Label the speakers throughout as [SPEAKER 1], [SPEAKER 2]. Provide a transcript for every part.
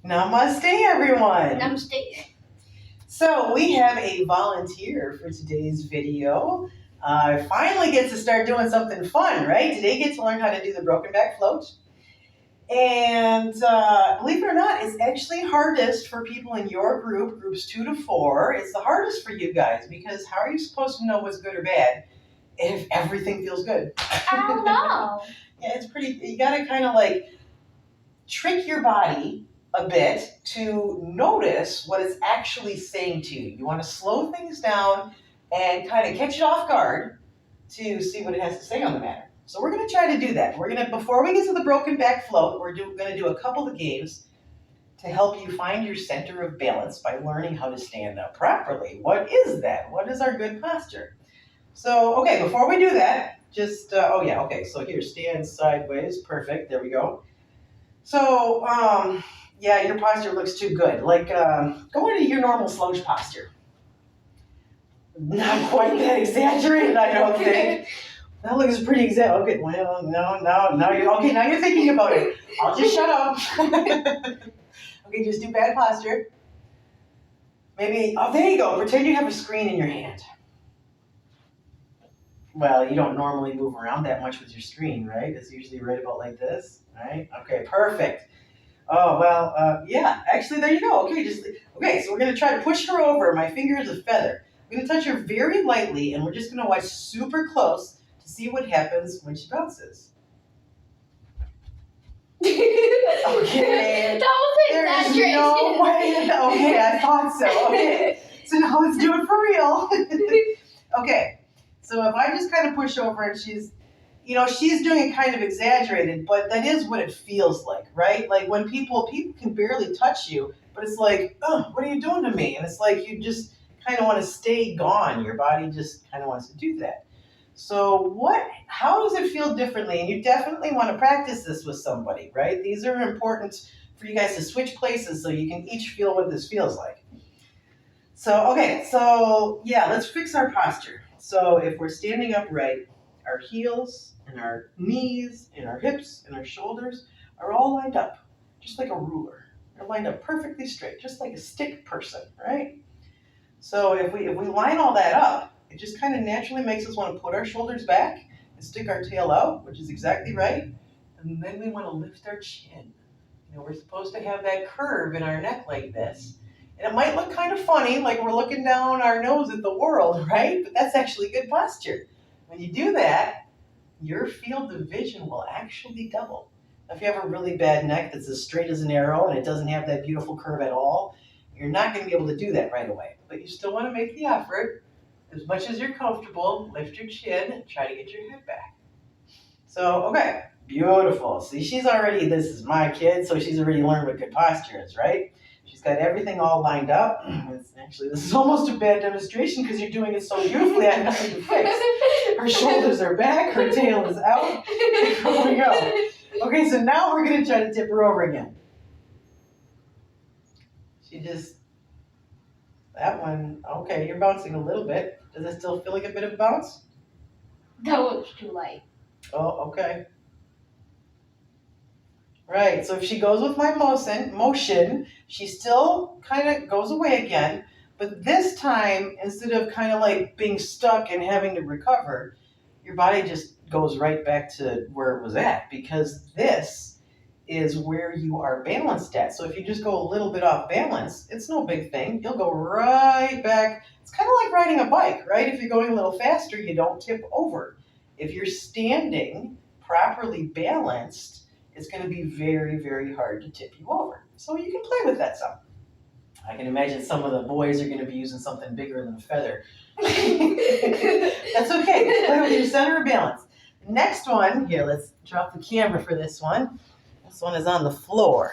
[SPEAKER 1] Namaste, everyone.
[SPEAKER 2] Namaste.
[SPEAKER 1] So we have a volunteer for today's video. Finally gets to start doing something fun, right? Today gets to learn how to do the broken back float. And believe it or not, it's actually hardest for people in your group, groups 2 to 4. It's the hardest for you guys because how are you supposed to know what's good or bad if everything feels good?
[SPEAKER 2] I don't know.
[SPEAKER 1] Yeah, it's pretty, you gotta kind of like trick your body a bit to notice what it's actually saying to you. You want to slow things down and kind of catch it off guard to see what it has to say on the matter. So we're going to try to do that. Before we get to the broken back float, we're going to do a couple of games to help you find your center of balance by learning how to stand up properly. What is that? What is our good posture? So, okay, before we do that, so here, stand sideways. Perfect. There we go. So, your posture looks too good. Like, go into your normal slouch posture. Not quite that exaggerated, I don't think. That looks pretty okay, well, now you're thinking about it. I'll just shut up. Okay, just do bad posture. Maybe, there you go. Pretend you have a screen in your hand. Well, you don't normally move around that much with your screen, right? It's usually right about like this, right? Okay, perfect. Oh, well, actually, there you go. Okay, so we're going to try to push her over. My finger is a feather. I'm going to touch her very lightly, and we're just going to watch super close to see what happens when she bounces. Okay.
[SPEAKER 2] That was an exaggeration.
[SPEAKER 1] No way. Okay, I thought so. Okay, so now let's do it for real. Okay, so if I just kind of push over and she's doing it kind of exaggerated, but that is what it feels like, right? Like when people can barely touch you, but it's like, oh, what are you doing to me? And it's like you just kind of want to stay gone. Your body just kind of wants to do that. So how does it feel differently? And you definitely want to practice this with somebody, right? These are important for you guys to switch places so you can each feel what this feels like. So, let's fix our posture. So if we're standing upright, our heels and our knees and our hips and our shoulders are all lined up, just like a ruler. They're lined up perfectly straight, just like a stick person, right? So if we line all that up, it just kind of naturally makes us want to put our shoulders back and stick our tail out, which is exactly right. And then we want to lift our chin. We're supposed to have that curve in our neck like this. And it might look kind of funny, like we're looking down our nose at the world, right? But that's actually good posture. When you do that, your field of vision will actually double. If you have a really bad neck that's as straight as an arrow and it doesn't have that beautiful curve at all, you're not going to be able to do that right away. But you still want to make the effort. As much as you're comfortable, lift your chin and try to get your head back. So, okay, beautiful. See, this is my kid, so she's already learned what good posture is, right? She's got everything all lined up. This is almost a bad demonstration because you're doing it so beautifully, I have nothing to fix. Her shoulders are back, her tail is out. Here we go. Okay, so now we're going to try to tip her over again. That one, okay, you're bouncing a little bit. Does it still feel like a bit of a bounce?
[SPEAKER 2] That was too light.
[SPEAKER 1] Oh, okay. Right, so if she goes with my motion, she still kind of goes away again, but this time, instead of kind of like being stuck and having to recover, your body just goes right back to where it was at, because this is where you are balanced at. So if you just go a little bit off balance, it's no big thing. You'll go right back. It's kind of like riding a bike, right? If you're going a little faster, you don't tip over. If you're standing properly balanced, it's going to be very, very hard to tip you over. So you can play with that some. I can imagine some of the boys are going to be using something bigger than a feather. That's okay. Just play with your center of balance. Next one, here, let's drop the camera for this one. This one is on the floor.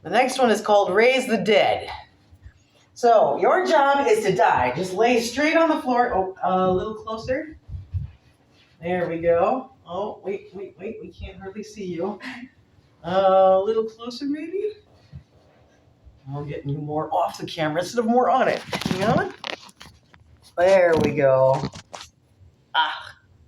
[SPEAKER 1] The next one is called Raise the Dead. So your job is to die. Just lay straight on the floor. Oh, a little closer. There we go. Oh, wait, we can't hardly see you. A little closer, maybe? We're getting you more off the camera instead of more on it. Hang on. There we go.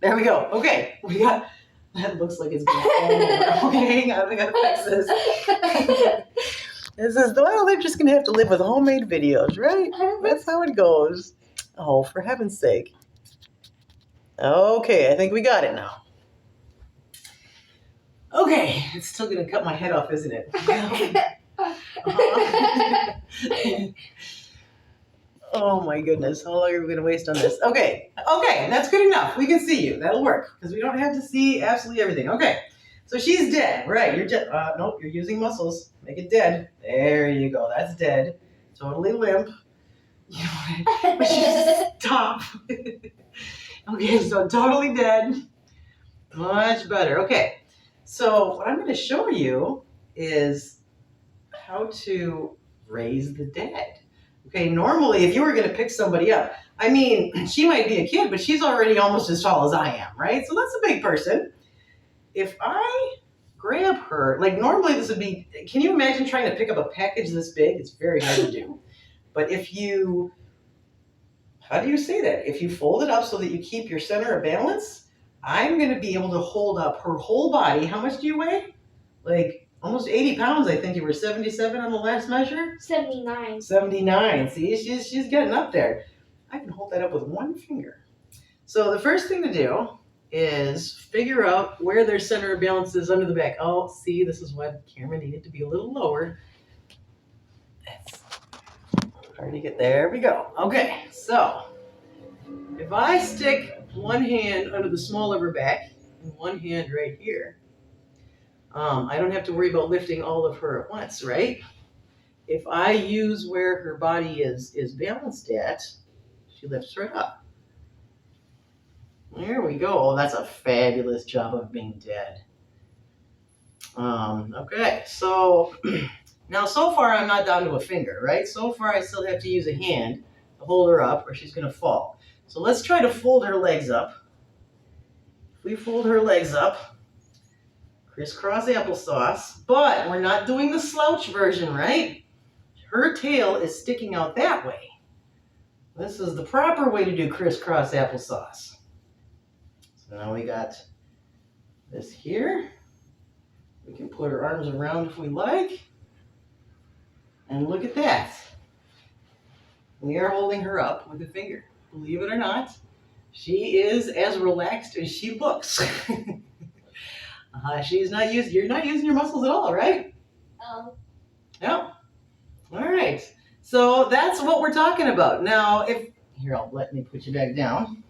[SPEAKER 1] There we go. Okay, we got That looks like it's going to fall over. Okay, hang on, we gotta fix this. This is, well, they're just gonna have to live with homemade videos, right? That's how it goes. Oh, for heaven's sake. Okay, I think we got it now. Okay, it's still gonna cut my head off, isn't it? Oh my goodness, how long are we gonna waste on this? Okay, that's good enough. We can see you. That'll work because we don't have to see absolutely everything. Okay, so she's dead, right? You're dead. Nope, you're using muscles. Make it dead. There you go. That's dead. Totally limp. You know what? Stop. Okay, so totally dead. Much better. Okay, so what I'm going to show you is how to raise the dead. Okay, normally if you were going to pick somebody up, I mean, she might be a kid, but she's already almost as tall as I am, right? So that's a big person. If I grab her, like normally this would be, can you imagine trying to pick up a package this big? It's very hard to do. But if you, how do you say that? If you fold it up so that you keep your center of balance, I'm going to be able to hold up her whole body. How much do you weigh? Like almost 80 pounds, I think you were 77 on the last measure?
[SPEAKER 2] 79.
[SPEAKER 1] 79. See, she's getting up there. I can hold that up with one finger. So the first thing to do is figure out where their center of balance is under the back. Oh, see, this is why the camera needed to be a little lower. That's hard to get. There we go. Okay, so if I stick one hand under the small of her back and one hand right here, I don't have to worry about lifting all of her at once, right? If I use where her body is balanced at, she lifts right up. There we go. Oh, that's a fabulous job of being dead. Okay, so now so far I'm not down to a finger, right? So far I still have to use a hand to hold her up or she's going to fall. So let's try to fold her legs up. If we fold her legs up, crisscross applesauce, but we're not doing the slouch version, right? Her tail is sticking out that way. This is the proper way to do crisscross applesauce. So now we got this here. We can put her arms around if we like. And look at that. We are holding her up with a finger. Believe it or not, she is as relaxed as she looks. You're not using your muscles at all, right?
[SPEAKER 2] Oh.
[SPEAKER 1] No. All right. So that's what we're talking about. Now, let me put you back down.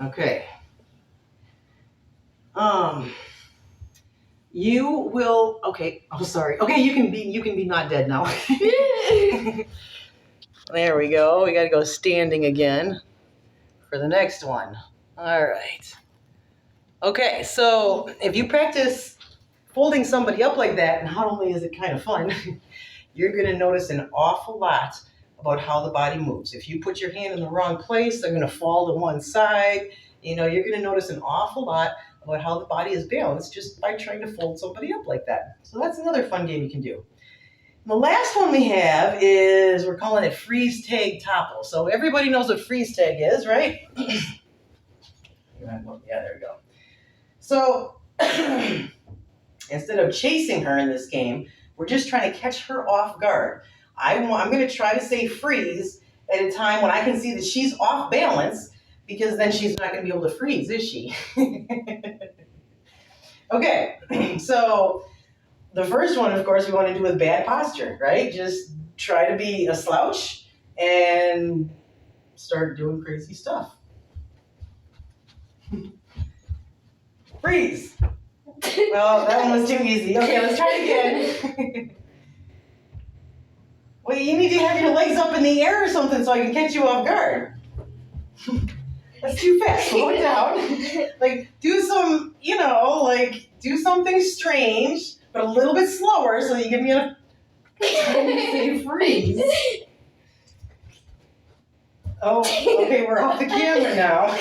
[SPEAKER 1] Okay. You will, okay, I'm sorry. Okay, you can be not dead now. There we go. We got to go standing again for the next one. All right. Okay, so if you practice folding somebody up like that, not only is it kind of fun, you're going to notice an awful lot about how the body moves. If you put your hand in the wrong place, they're going to fall to one side. You know, you're going to notice an awful lot about how the body is balanced just by trying to fold somebody up like that. So that's another fun game you can do. And the last one we have is, we're calling it freeze tag topple. So everybody knows what freeze tag is, right? Yeah, there we go. So instead of chasing her in this game, we're just trying to catch her off guard. I'm going to try to say freeze at a time when I can see that she's off balance, because then she's not going to be able to freeze, is she? Okay, so the first one, of course, we want to do with bad posture, right? Just try to be a slouch and start doing crazy stuff. Freeze. Well, that one was too easy. Okay, let's try it again. Well, you need to have your legs up in the air or something so I can catch you off guard. That's too fast. Slow it down. Like, do some, do something strange, but a little bit slower so you give me enough time to say freeze. Oh, okay, we're off the camera now.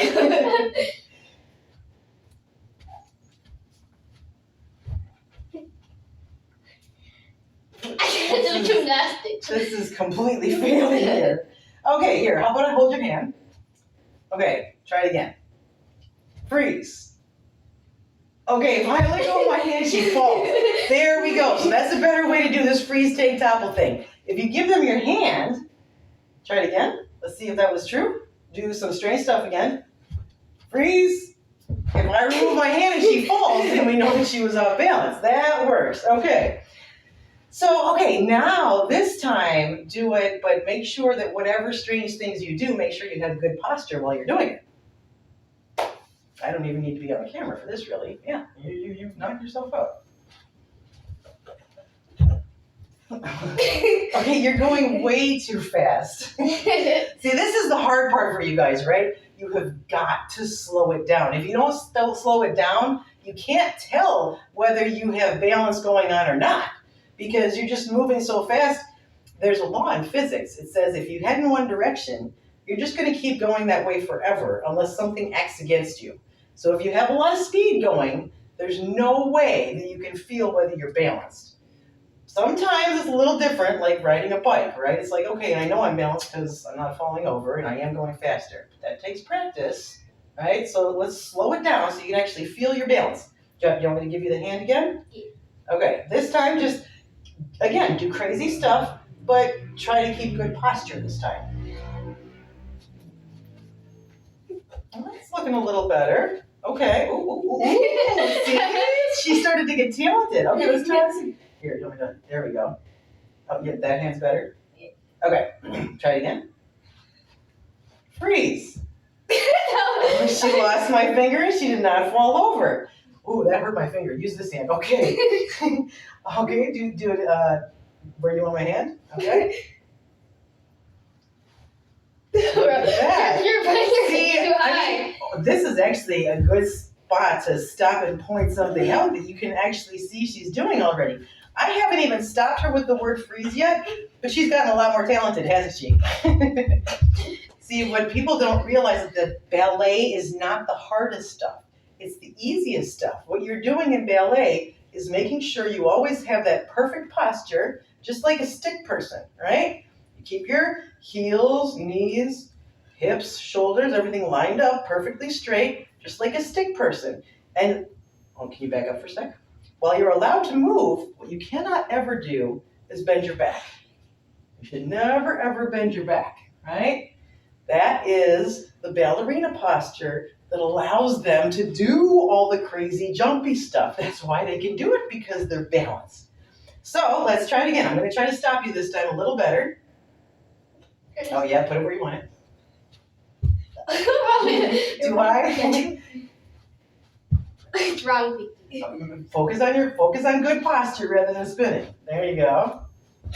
[SPEAKER 2] Do gymnastics.
[SPEAKER 1] This is completely failing here. Okay, here, how about I hold your hand? Okay, try it again. Freeze. Okay, if I let go of my hand, she falls. There we go. So that's a better way to do this freeze, take, topple thing. If you give them your hand, try it again. Let's see if that was true. Do some strange stuff again. Freeze. If I remove my hand and she falls, then we know that she was off balance. That works. Okay. So, okay, now this time do it, but make sure that whatever strange things you do, make sure you have good posture while you're doing it. I don't even need to be on the camera for this, really. Yeah, you knocked yourself out. Okay, you're going way too fast. See, this is the hard part for you guys, right? You have got to slow it down. If you don't slow it down, you can't tell whether you have balance going on or not because you're just moving so fast. There's a law in physics. It says if you head in one direction, you're just going to keep going that way forever unless something acts against you. So if you have a lot of speed going, there's no way that you can feel whether you're balanced. Sometimes it's a little different, like riding a bike, right? It's like, okay, I know I'm balanced because I'm not falling over and I am going faster. But that takes practice, right? So let's slow it down so you can actually feel your balance. Jeff, you want me to give you the hand again?
[SPEAKER 2] Yeah.
[SPEAKER 1] Okay, this time just, again, do crazy stuff, but try to keep good posture this time. Well, it's looking a little better. Okay. Ooh. See, she started to get talented. Okay, let's try this. Here, there we go. Oh, yeah, that hand's better. Okay, try it again. Freeze. She lost my finger and she did not fall over. Ooh, that hurt my finger. Use this hand. Okay. Okay, do it. Where do you want my hand? Okay. Look at that.
[SPEAKER 2] You're putting your
[SPEAKER 1] See,
[SPEAKER 2] too high.
[SPEAKER 1] This is actually a good spot to stop and point something out that you can actually see she's doing already. I haven't even stopped her with the word freeze yet, but she's gotten a lot more talented, hasn't she? See, what people don't realize is that ballet is not the hardest stuff. It's the easiest stuff. What you're doing in ballet is making sure you always have that perfect posture, just like a stick person, right? You keep your heels, knees, hips, shoulders, everything lined up perfectly straight, just like a stick person. And, can you back up for a sec? While you're allowed to move, what you cannot ever do is bend your back. You should never, ever bend your back, right? That is the ballerina posture that allows them to do all the crazy jumpy stuff. That's why they can do it, because they're balanced. So let's try it again. I'm going to try to stop you this time a little better. Oh yeah, put it where you want it. Too high?
[SPEAKER 2] It's wrong.
[SPEAKER 1] Focus on good posture rather than spinning. There you go.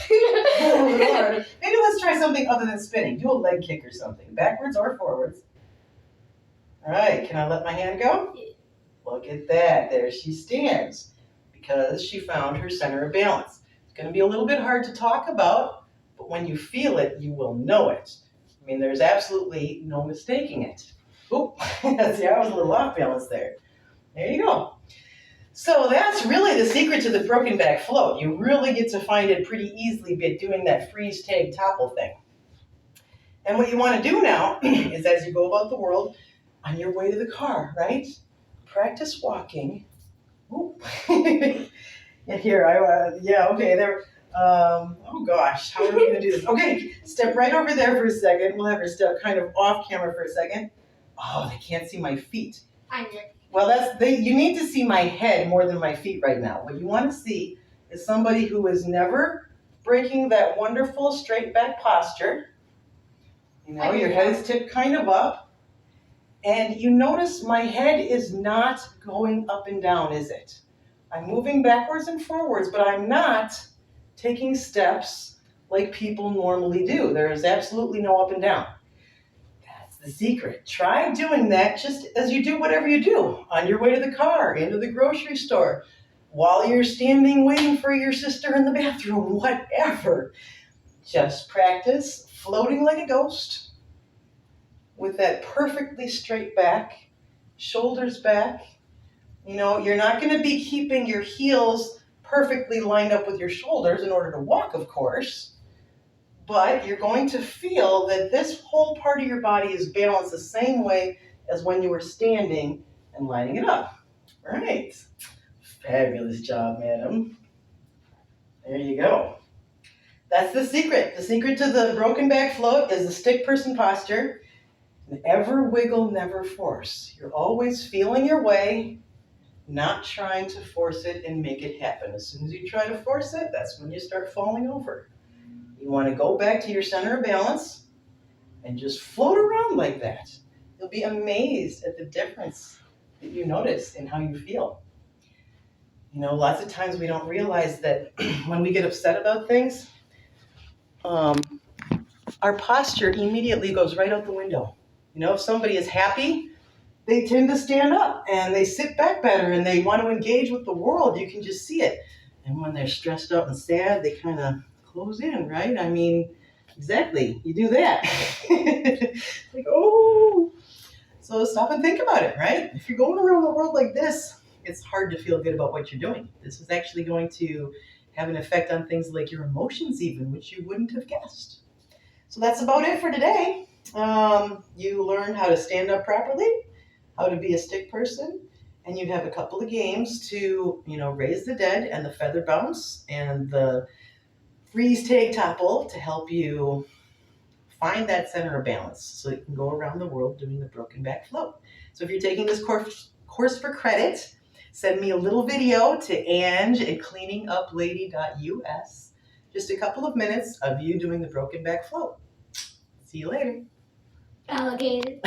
[SPEAKER 1] Maybe let's try something other than spinning. Do a leg kick or something, backwards or forwards. All right, can I let my hand go?
[SPEAKER 2] Yeah.
[SPEAKER 1] Look at that. There she stands because she found her center of balance. It's going to be a little bit hard to talk about, but when you feel it, you will know it. I mean, there's absolutely no mistaking it. Oh, see, I was a little off balance there. There you go. So that's really the secret to the broken back float. You really get to find it pretty easily by doing that freeze, tag, topple thing. And what you want to do now is, as you go about the world, on your way to the car, right? Practice walking. Ooh. Here, okay, there. Oh gosh, how are we going to do this? Okay, step right over there for a second. We'll have her step kind of off camera for a second. Oh, they can't see my feet.
[SPEAKER 2] I know.
[SPEAKER 1] Well, you need to see my head more than my feet right now. What you want to see is somebody who is never breaking that wonderful straight back posture. You know, your head is tipped kind of up. And you notice my head is not going up and down, is it? I'm moving backwards and forwards, but I'm not taking steps like people normally do. There is absolutely no up and down. The secret. Try doing that just as you do whatever you do on your way to the car, into the grocery store, while you're standing waiting for your sister in the bathroom, whatever. Just practice floating like a ghost with that perfectly straight back, shoulders back. You know, you're not going to be keeping your heels perfectly lined up with your shoulders in order to walk, of course. But you're going to feel that this whole part of your body is balanced the same way as when you were standing and lining it up, right. Fabulous job, madam. There you go. That's the secret. The secret to the broken back float is the stick person posture. Never wiggle, never force. You're always feeling your way, not trying to force it and make it happen. As soon as you try to force it, that's when you start falling over. You want to go back to your center of balance and just float around like that. You'll be amazed at the difference that you notice in how you feel. You know, lots of times we don't realize that when we get upset about things, our posture immediately goes right out the window. You know, if somebody is happy, they tend to stand up and they sit back better and they want to engage with the world. You can just see it. And when they're stressed out and sad, they kind of close in, right? I mean, exactly. You do that. Like, oh. So stop and think about it, right? If you're going around the world like this, it's hard to feel good about what you're doing. This is actually going to have an effect on things like your emotions even, which you wouldn't have guessed. So that's about it for today. You learned how to stand up properly, how to be a stick person, and you have a couple of games to, raise the dead and the feather bounce and the freeze tag topple to help you find that center of balance so you can go around the world doing the broken back float. So if you're taking this course for credit, send me a little video to ange@cleaninguplady.us. Just a couple of minutes of you doing the broken back float. See you later.
[SPEAKER 2] Alligator.